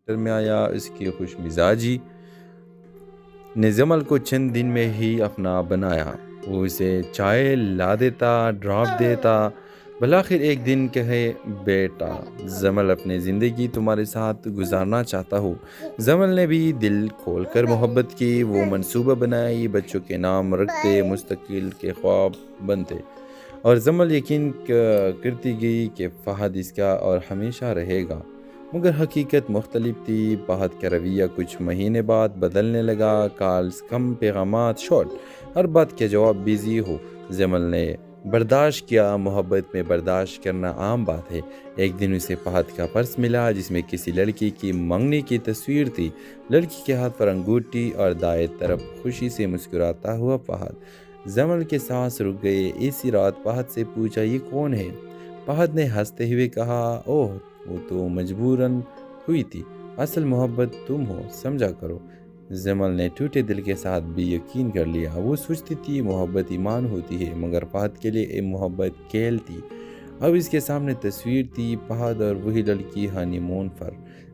میں آیا، اس کی خوش مزاجی نے جمل کو چند دن میں ہی اپنا بنایا۔ وہ اسے چائے لا دیتا، ڈراپ دیتا۔ بلاخر ایک دن کہے، بیٹا جمل اپنی زندگی تمہارے ساتھ گزارنا چاہتا ہوں۔ جمل نے بھی دل کھول کر محبت کی، وہ منصوبہ بنائی، بچوں کے نام رکھتے، مستقل کے خواب بنتے، اور جمل یقین کرتی گئی کہ فہد اس کا اور ہمیشہ رہے گا۔ مگر حقیقت مختلف تھی۔ فہد کا رویہ کچھ مہینے بعد بدلنے لگا۔ کالز کم، پیغامات شارٹ، ہر بات کے جواب بیزی ہو۔ جمل نے برداشت کیا، محبت میں برداشت کرنا عام بات ہے۔ ایک دن اسے فہد کا پرس ملا جس میں کسی لڑکی کی منگنی کی تصویر تھی۔ لڑکی کے ہاتھ پر انگوٹھی اور دائیں طرف خوشی سے مسکراتا ہوا فہد۔ جمل کے سانس رک گئے۔ اسی رات فہد سے پوچھا، یہ کون ہے؟ فہد نے ہنستے ہوئے کہا، اوہ وہ تو مجبوراً ہوئی تھی، اصل محبت تم ہو، سمجھا کرو۔ جمل نے ٹوٹے دل کے ساتھ بھی یقین کر لیا۔ وہ سوچتی تھی محبت ایمان ہوتی ہے، مگر فہد کے لیے محبت کھیل تھی۔ اب اس کے سامنے تصویر تھی، فہد اور وہی لڑکی ہانی مون پر۔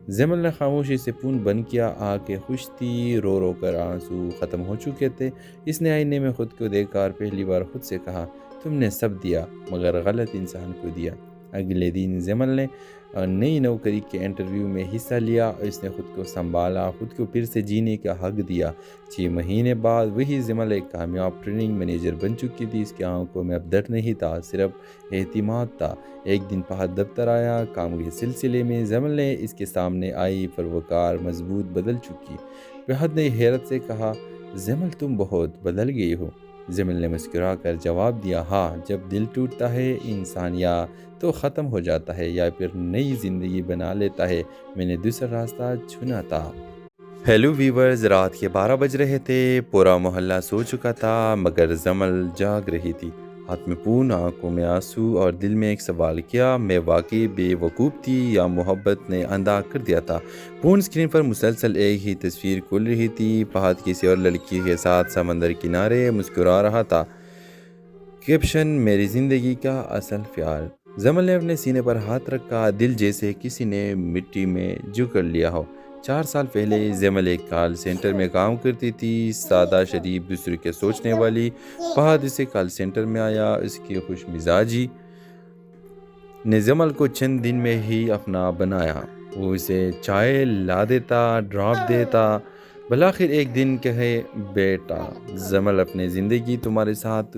جمل نے خاموشی سے فون بند کیا۔ آنکھیں خوش تھی، رو رو کر آنسو ختم ہو چکے تھے۔ اس نے آئینے میں خود کو دیکھا اور پہلی بار خود سے کہا، تم نے سب دیا مگر غلط انسان کو دیا۔ اگلے دن جمل نے نئی نوکری کے انٹرویو میں حصہ لیا۔ اس نے خود کو سنبھالا، خود کو پھر سے جینے کا حق دیا۔ 6 مہینے بعد وہی جمل ایک کامیاب ٹریننگ مینیجر بن چکی تھی۔ اس کی آنکھوں میں اب ڈر نہیں تھا، صرف اعتماد تھا۔ ایک دن فہد دفتر آیا کام کے سلسلے میں۔ جمل نے اس کے سامنے آئی، پروکار، مضبوط، بدل چکی۔ فہد نے حیرت سے کہا، جمل تم بہت بدل گئی ہو۔ جمل نے مسکرا کر جواب دیا، ہاں، جب دل ٹوٹتا ہے انسان یا تو ختم ہو جاتا ہے یا پھر نئی زندگی بنا لیتا ہے۔ میں نے دوسرا راستہ چنا تھا۔ ہیلو ویورز، رات کے 12 بج رہے تھے، پورا محلہ سو چکا تھا مگر جمل جاگ رہی تھی۔ ہاتھ میں فون، آنکھوں میں آنسو اور دل میں ایک سوال، کیا میں واقعی بے وقوف تھی یا محبت نے اندھا کر دیا تھا؟ فون اسکرین پر مسلسل ایک ہی تصویر کھل رہی تھی، فہد کسی اور لڑکی کے ساتھ سمندر کنارے مسکرا رہا تھا۔ کیپشن، میری زندگی کا اصل پیار۔ جمل نے اپنے سینے پر ہاتھ رکھا، دل جیسے کسی نے مٹی میں جکڑ لیا ہو۔ 4 سال پہلے جمل ایک کال سینٹر میں کام کرتی تھی، سادہ، شریف، دوسرے کے سوچنے والی۔ فہد اسے کال سینٹر میں آیا، اس کی خوش مزاجی نے جمل کو چند دن میں ہی اپنا بنایا۔ وہ اسے چائے لا دیتا، ڈراپ دیتا۔ بلاخر ایک دن کہے، بیٹا جمل اپنی زندگی تمہارے ساتھ